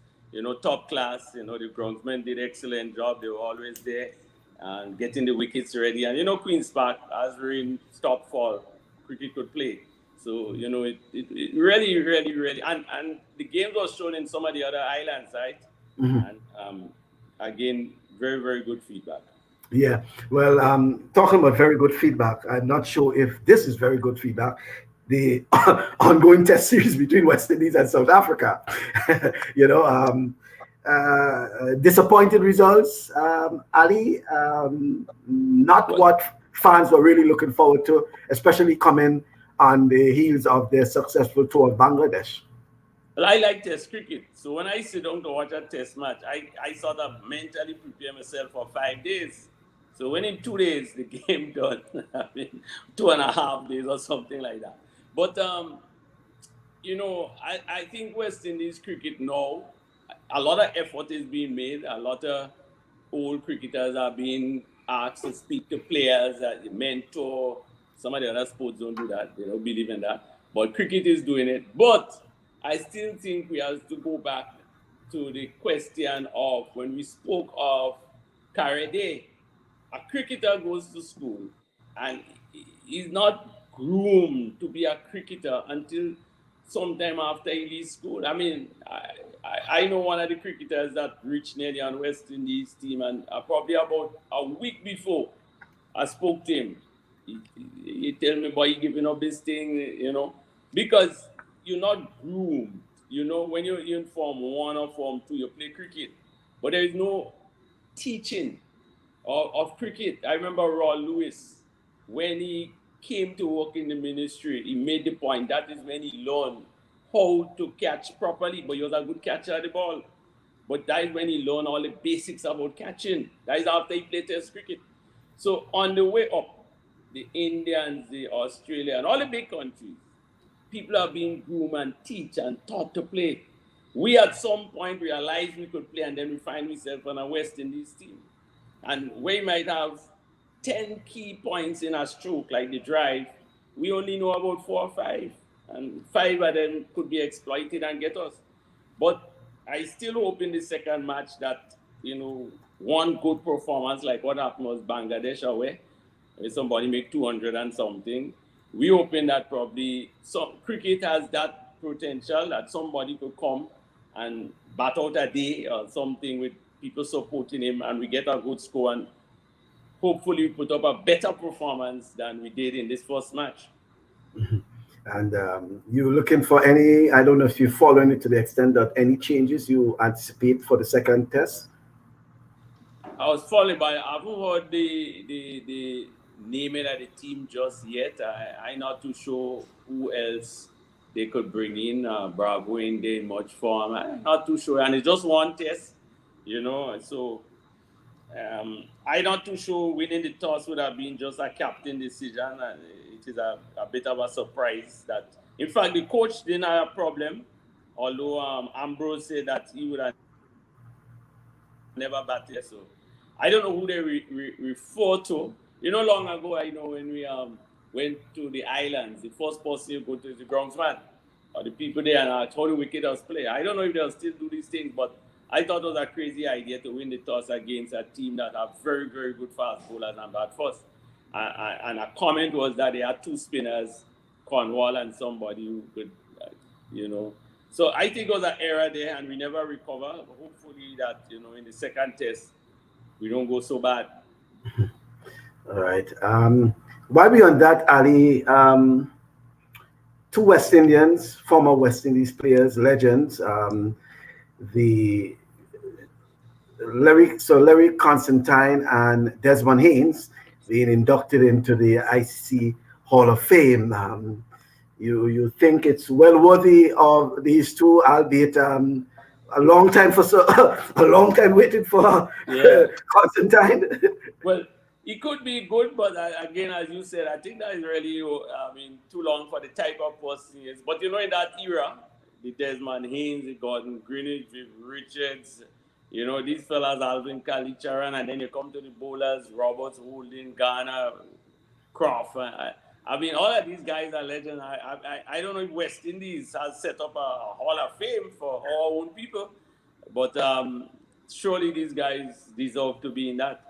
Speaker 2: top class. The groundsmen did excellent job. They were always there and getting the wickets ready. And Queen's Park, as rain stopped fall, cricket could play. So it really, really, really, and the game was shown in some of the other islands, right?
Speaker 1: Mm-hmm.
Speaker 2: And again, very, very good feedback.
Speaker 1: Yeah, well, talking about very good feedback, I'm not sure if this is very good feedback. The ongoing test series between West Indies and South Africa, disappointed results, Ali. Not what fans were really looking forward to, especially coming on the heels of their successful tour of Bangladesh.
Speaker 2: Well, I like test cricket. So when I sit down to watch a test match, I sort of mentally prepare myself for 5 days. So when in 2 days the game done, I mean 2.5 days or something like that. But I think West Indies cricket now, a lot of effort is being made. A lot of old cricketers are being asked to speak to players, mentor. Some of the other sports don't do that. They don't believe in that. But cricket is doing it. But I still think we have to go back to the question of when we spoke of Carey. A cricketer goes to school and he's not groomed to be a cricketer until sometime after he leaves school. I mean, I know one of the cricketers that reached nearly on West Indies team, and probably about a week before I spoke to him, he tell me, boy, he giving up this thing, because you're not groomed. When you're in Form 1 or Form 2, you play cricket, but there is no teaching of cricket. I remember Raw Lewis, when he came to work in the ministry, he made the point that is when he learned how to catch properly, but he was a good catcher at the ball. But that is when he learned all the basics about catching. That is after he played Test cricket. So on the way up, the Indians, the Australia, and all the big countries, people are being groomed and teach and taught to play. we at some point realized we could play, and then we find ourselves on a West Indies team. And we might have 10 key points in a stroke, like the drive. We only know about 4 or 5, and 5 of them could be exploited and get us. But I still hope in the second match that, one good performance like what happened was Bangladesh away, where somebody make 200 and something. We hoping that probably some cricket has that potential that somebody could come and bat out a day or something with people supporting him, and we get a good score and hopefully put up a better performance than we did in this first match.
Speaker 1: And you looking for any, I don't know if you following it to the extent that any changes you anticipate for the second test?
Speaker 2: I was following, but I haven't heard the naming of the team just yet. I'm not too sure who else they could bring in. Bravo ain't in much form. I'm not too sure. And it's just one test, so I'm not too sure winning the toss would have been just a captain decision. It is a bit of a surprise that, in fact, the coach didn't have a problem, although Ambrose said that he would have never batted. So I don't know who they refer to. Long ago, when we went to the islands, the first person you go to is the groundsman or the people there, and how the wicketers play. I don't know if they'll still do these things, but I thought it was a crazy idea to win the toss against a team that have very, very good fast bowlers and bat first. And a comment was that they had 2 spinners, Cornwall and somebody who could, So I think it was an error there, and we never recover. Hopefully that, in the second test, we don't go so bad.
Speaker 1: All right. While we're on that, Ali, 2 West Indians, former West Indies players, legends, the Larry Constantine and Desmond Haynes being inducted into the ICC Hall of Fame. You think it's well worthy of these 2, albeit a long time waiting for Constantine.
Speaker 2: Well, it could be good, but again, as you said, I think that is really, too long for the type of person he is. But in that era, the Desmond Haynes, the Gordon Greenwich, Viv Richards, these fellas, Alvin Kalicharan, and then you come to the bowlers, Roberts, Holding, Garner, Croft. All of these guys are legends. I don't know if West Indies has set up a Hall of Fame for our own people, but surely these guys deserve to be in that.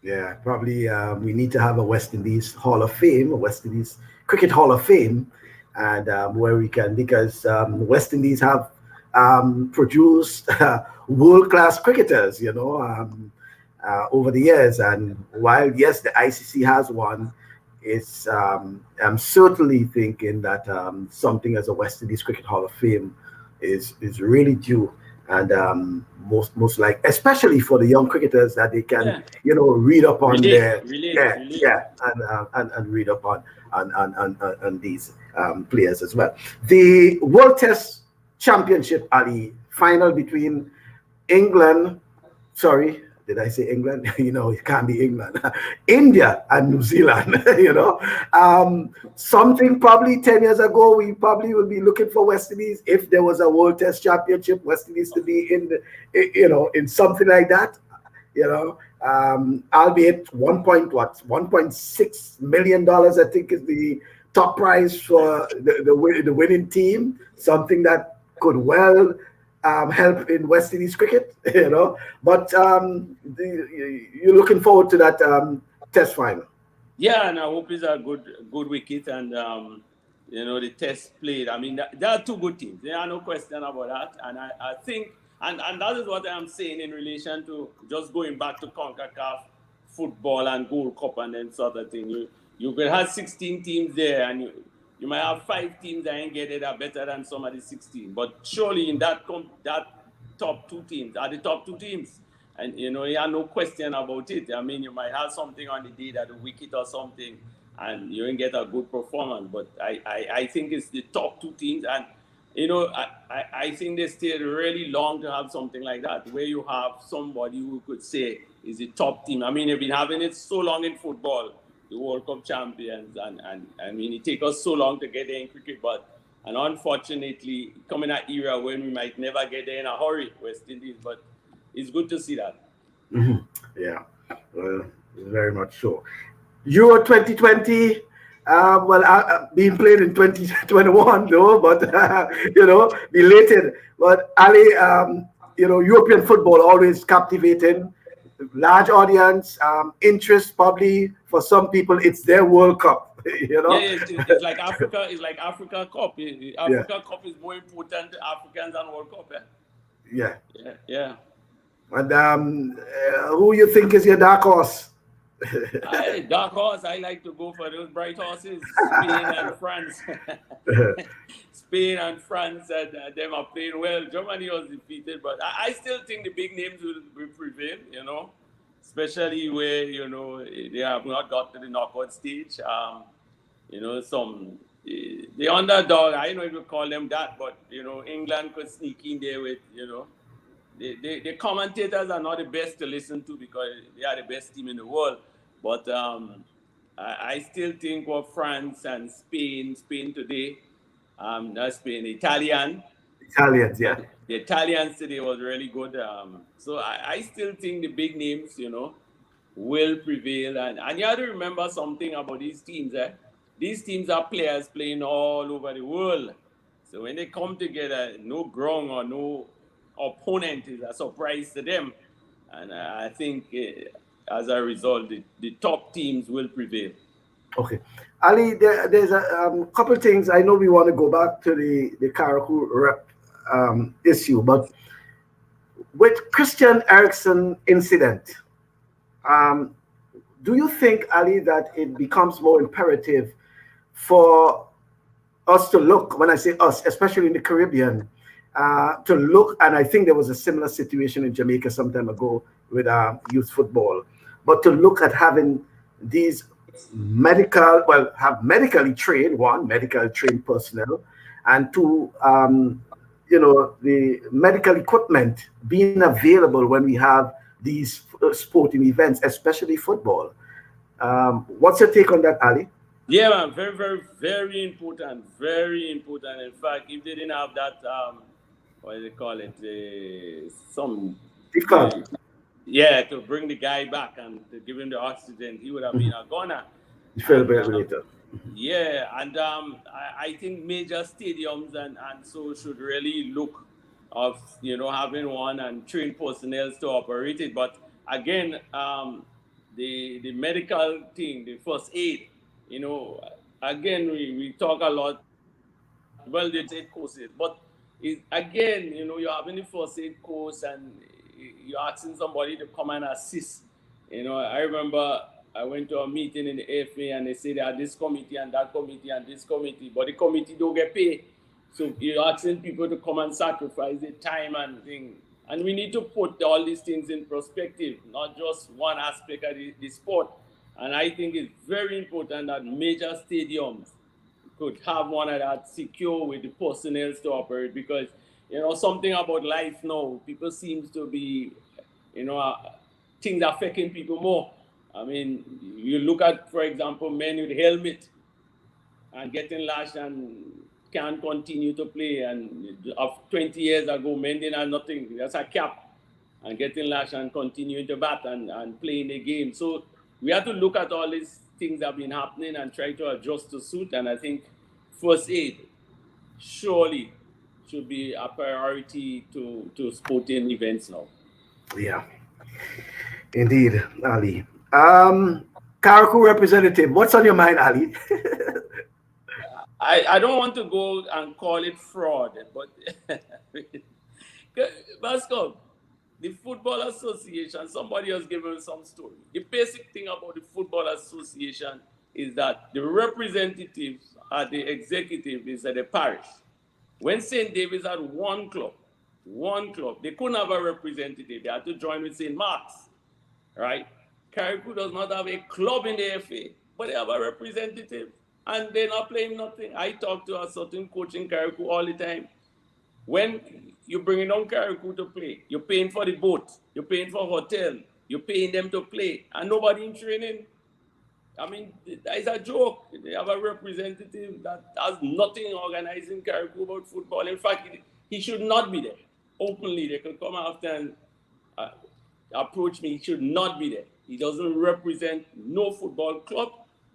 Speaker 1: Yeah, probably we need to have a West Indies Hall of Fame, a West Indies Cricket Hall of Fame, and where we can, because West Indies have produced world-class cricketers, over the years. And while, yes, the ICC has one, it's I'm certainly thinking that something as a West Indies Cricket Hall of Fame is really due. And most like, especially for the young cricketers, that they can read up on and read up on these players as well. The World Test Championship, Ali, final between England, sorry, did I say England? It can't be England. India and New Zealand, something probably 10 years ago, we probably would be looking for West Indies, if there was a World Test Championship, West Indies to be in in something like that, albeit $1.6 million, I think, is the top prize for the winning team, something that could well help in West Indies cricket, But you're looking forward to that test final.
Speaker 2: Yeah, and I hope it's a good wicket, and the test played. There are 2 good teams. There are no question about that, and I think, and that is what I'm saying in relation to just going back to CONCACAF football and Gold Cup and then sort of thing. You could have 16 teams there, and you might have 5 teams that ain't get it are better than some of the 16. But surely in that top 2 teams are the top 2 teams. And, you have no question about it. You might have something on the day that a wicket or something, and you ain't get a good performance. But I think it's the top 2 teams. And, I think they stayed really long to have something like that, where you have somebody who could say is the top team. They've been having it so long in football, the World Cup champions, and it takes us so long to get there in cricket, but And unfortunately, coming an era when we might never get there in a hurry, West Indies. But it's good to see that.
Speaker 1: Mhm. Yeah, well, very much so. Euro 2020, being played in 2021 though, but belated. But Ali, European football always captivating, large audience, interest probably for some people. It's their World Cup,
Speaker 2: Yeah, it's like Africa. It's like Africa Cup.
Speaker 1: Yeah,
Speaker 2: Africa Cup is more important to Africans than World Cup.
Speaker 1: yeah.
Speaker 2: Yeah.
Speaker 1: And who you think is your dark horse?
Speaker 2: Dark horse. I like to go for those bright horses. Spain and France. Spain and France, and them are playing well. Germany was defeated, but I still think the big names will prevail. Especially where they have not got to the knockout stage. Some the underdog. I don't know if you call them that, but England could sneak in there with the commentators are not the best to listen to because they are the best team in the world. But I still think of France and Spain today, not Spain,
Speaker 1: Italians, yeah.
Speaker 2: The Italians today was really good. So I still think the big names, will prevail. And you have to remember something about these teams. These teams are players playing all over the world. So when they come together, no ground or no opponent is a surprise to them. And I think as a result, the top teams will prevail.
Speaker 1: Okay. Ali, there's a couple of things. I know we want to go back to the Karakou rep issue, but with Christian Eriksen incident, um, do you think, Ali, that it becomes more imperative for us to look, when I say us, especially in the Caribbean, to look, and I think there was a similar situation in Jamaica some time ago with youth football, but to look at having these have medically trained, one, medically trained personnel, and two, the medical equipment being available when we have these sporting events, especially football. What's your take on that, Ali?
Speaker 2: Yeah, man, very, very, very important. Very important. In fact, if they didn't have that, what do they call it?
Speaker 1: Difficult.
Speaker 2: To bring the guy back and to give him the oxygen, he would have been a goner. And
Speaker 1: Defibrillator.
Speaker 2: I think major stadiums and so should really look of having one and train personnel to operate it. But again, the medical thing, the first aid, again we talk a lot. Well, they aid courses, but again, you're having the first aid course and you're asking somebody to come and assist. I remember I went to a meeting in the AFA and they said there are this committee and that committee and this committee, but the committee don't get paid. So you're asking people to come and sacrifice their time and thing. And we need to put all these things in perspective, not just one aspect of the sport. And I think it's very important that major stadiums could have one of that secure with the personnel to operate, because something about life now, people seems to be things affecting people more. I mean, you look at, for example, men with helmet and getting lashed and can't continue to play, and of 20 years ago men didn't have nothing, that's a cap, and getting lashed and continuing to bat and playing the game. So we have to look at all these things that have been happening and try to adjust to suit. And I think first aid surely should be a priority to sporting events now.
Speaker 1: Yeah, indeed, Ali. Karakou representative, what's on your mind, Ali?
Speaker 2: I don't want to go and call it fraud, but Basco, the Football Association, somebody has given some story. The basic thing about the Football Association is that the representatives are the executive is at the parish. When St. David's had one club, they couldn't have a representative. They had to join with St. Mark's, right? Karakou does not have a club in the FA, but they have a representative, and they're not playing nothing. I talk to a certain coach in Karakou all the time. When you're bringing on Karakou to play, you're paying for the boat, you're paying for hotel, you're paying them to play, and nobody in training. I mean, that is a joke. They have a representative that has nothing organizing Caribou about football. In fact, he should not be there. Openly, they could come after and uh, approach me. He should not be there. He doesn't represent no football club,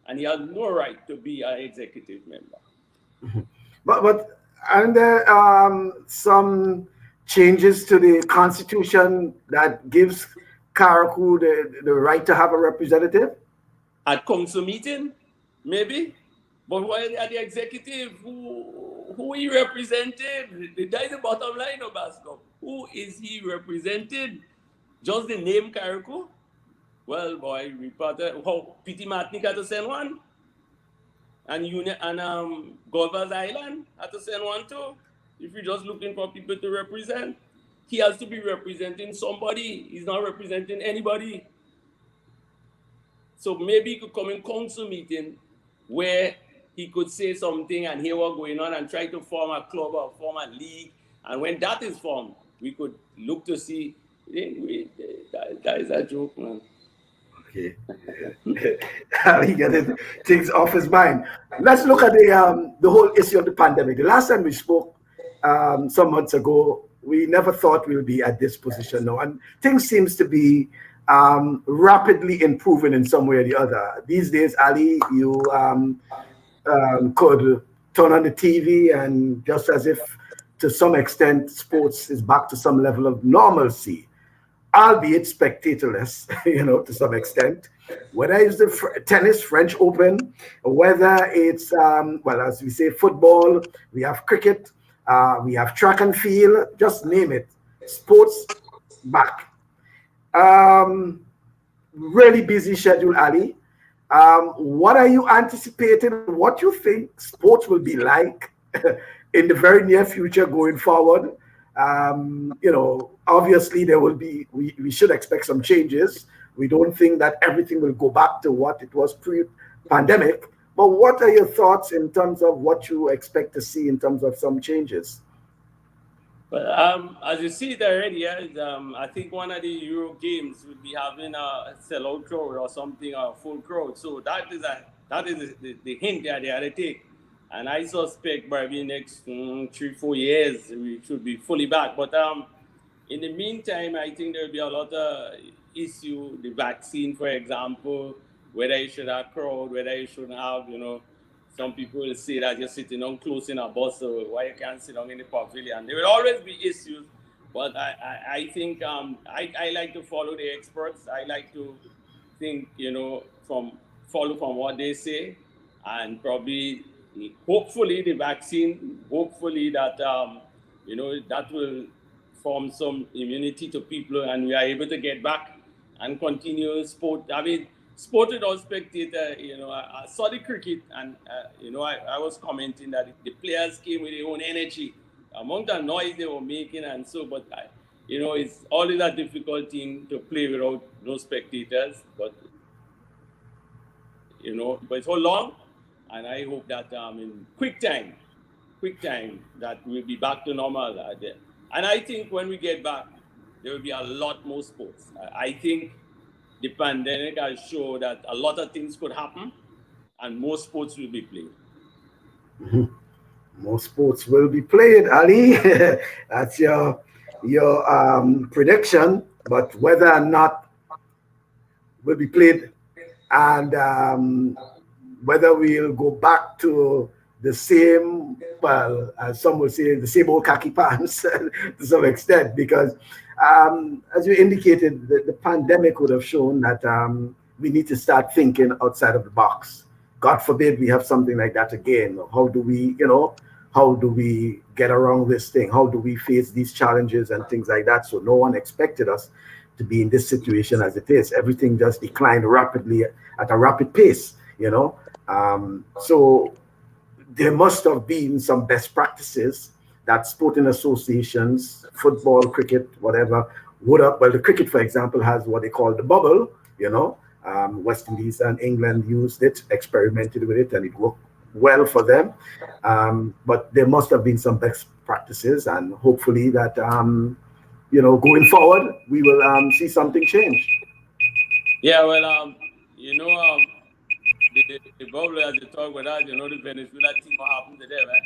Speaker 2: and he has no right to be an executive member.
Speaker 1: But aren't there some changes to the constitution that gives Karakou the right to have a representative?
Speaker 2: At council meeting, maybe, but while at the executive, who he represented? That is the bottom line of basketball. Who is he represented? Just the name Karakou? Well, boy, we parted. How Pity Martinique had to send one, and Governor's Island had to send one too. If you're just looking for people to represent, he has to be representing somebody. He's not representing anybody. So maybe he could come in council meeting where he could say something and hear what's going on and try to form a club or form a league. And when that is formed, we could look to see. That is a joke, man.
Speaker 1: Okay. He getting things off his mind. Let's look at the whole issue of the pandemic. The last time we spoke some months ago, we never thought we would be at this position now, and things seems to be rapidly improving in some way or the other. These days, Ali, you could turn on the TV, and just as if to some extent, sports is back to some level of normalcy, albeit spectatorless, to some extent. Whether it's the tennis, French Open, whether it's, as we say, football, we have cricket, we have track and field, just name it. Sports back. Really busy schedule, Ali. What are you anticipating? What you think sports will be like in the very near future going forward? Obviously there will be, we should expect some changes. We don't think that everything will go back to what it was pre-pandemic. But what are your thoughts in terms of what you expect to see in terms of some changes?
Speaker 2: But as you see it already, I think one of the Euro games would be having a sellout crowd or something, a full crowd. So that is the hint that they had to take. And I suspect by the next 3-4 years we should be fully back. But in the meantime, I think there will be a lot of issue. The vaccine, for example, whether you should have crowd, whether you shouldn't have, Some people will say that you're sitting down close in a bus, so why you can't sit down in the pavilion. There will always be issues, but I think I like to follow the experts. I like to think, follow from what they say, and probably, hopefully, the vaccine, hopefully that, that will form some immunity to people, and we are able to get back and continue sport. I mean, sport without spectator, I saw the cricket, and, I was commenting that the players came with their own energy among the noise they were making, and so, but, it's always a difficult thing to play without no spectators, but, but it's so long, and I hope that in quick time, that we'll be back to normal. And I think when we get back, there will be a lot more sports. I think the pandemic has shown that a lot of things could happen, and more sports will be played.
Speaker 1: Mm-hmm. More sports will be played, Ali. That's your prediction. But whether or not will be played, and whether we'll go back to the same, well, as some would say, the same old khaki pants to some extent, because as you indicated, the pandemic would have shown that we need to start thinking outside of the box. God forbid we have something like that again. How do we get around this thing? How do we face these challenges and things like that? So no one expected us to be in this situation as it is. Everything just declined rapidly at a rapid pace, so there must have been some best practices that sporting associations, football, cricket, whatever, would have. Well, the cricket, for example, has what they call the bubble, West Indies and England used it, experimented with it, and it worked well for them. But there must have been some best practices, and hopefully that, going forward, we will see something change.
Speaker 2: Yeah, well, the bubble, as you talk about that, the Venezuela team, what happened to them, right?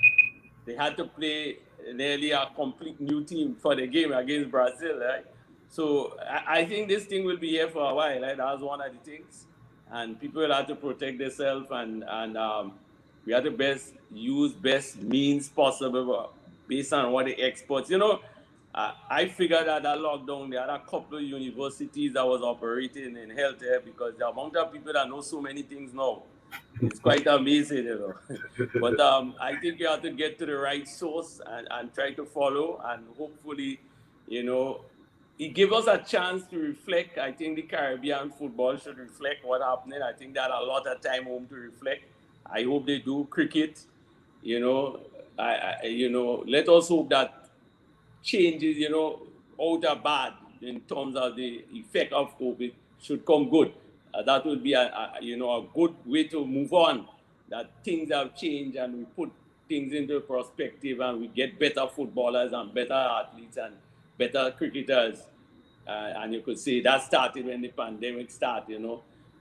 Speaker 2: They had to play nearly a complete new team for the game against Brazil, right? So I think this thing will be here for a while, right? That's one of the things. And people will have to protect themselves and we have to use best means possible based on what the experts, I figured that lockdown, there are a couple of universities that was operating in healthcare because the amount of people that know so many things now, it's quite amazing. But I think you have to get to the right source and try to follow, and hopefully, it gives us a chance to reflect. I think the Caribbean football should reflect what's happening. I think they had a lot of time home to reflect. I hope they do. Cricket, let us hope that changes, out of bad in terms of the effect of COVID should come good. That would be a good way to move on. That things have changed and we put things into perspective and we get better footballers and better athletes and better cricketers. And you could say that started when the pandemic started,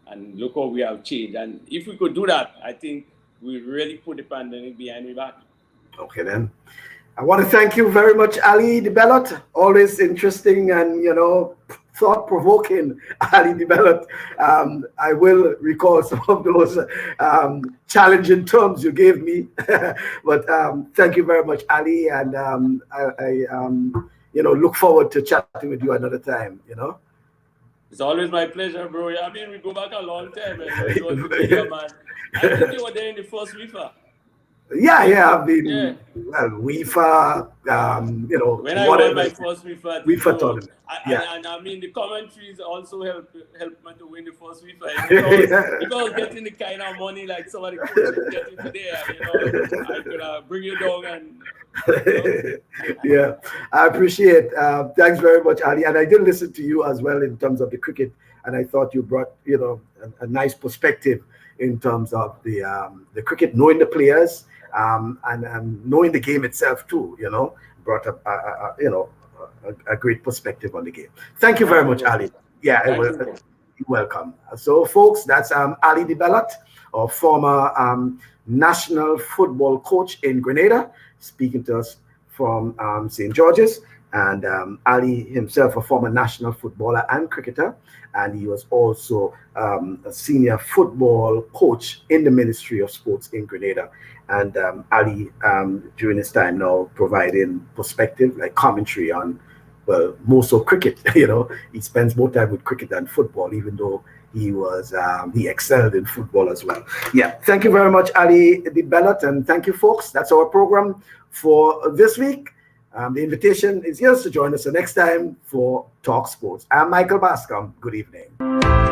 Speaker 2: and look how we have changed. And if we could do that, I think we really put the pandemic behind the back.
Speaker 1: Okay, then. I want to thank you very much, Ali Debellotte. Always interesting and, thought-provoking, Ali Debellotte. I will recall some of those challenging terms you gave me. But thank you very much, Ali. And I look forward to chatting with you another time,
Speaker 2: It's always my pleasure, bro. I mean, we go back a long time. You was the media man. I think you were there in the first FIFA.
Speaker 1: Yeah, I've been UEFA,
Speaker 2: when I won my first FIFA
Speaker 1: tournament.
Speaker 2: And I mean the commentaries also helped me to win the first FIFA. If I was getting the kind of money like some of the coaches getting today, I could bring you down and.
Speaker 1: Yeah, I appreciate. Thanks very much, Ali. And I did listen to you as well in terms of the cricket, and I thought you brought a nice perspective in terms of the cricket, knowing the players. And knowing the game itself too, brought up a great perspective on the game. Thank you very much, Ali. Yeah, you're welcome. So, folks, that's Ali Debellotte, a former national football coach in Grenada, speaking to us from St. George's. And Ali himself, a former national footballer and cricketer, and he was also a senior football coach in the Ministry of Sports in Grenada. And Ali, during his time now, providing perspective, like commentary on, well, more so cricket. He spends more time with cricket than football, even though he excelled in football as well. Yeah, thank you very much, Ali Debellotte, and thank you, folks. That's our program for this week. The invitation is yours to join us the next time for Talk Sports. I'm Michael Bascom. Good evening.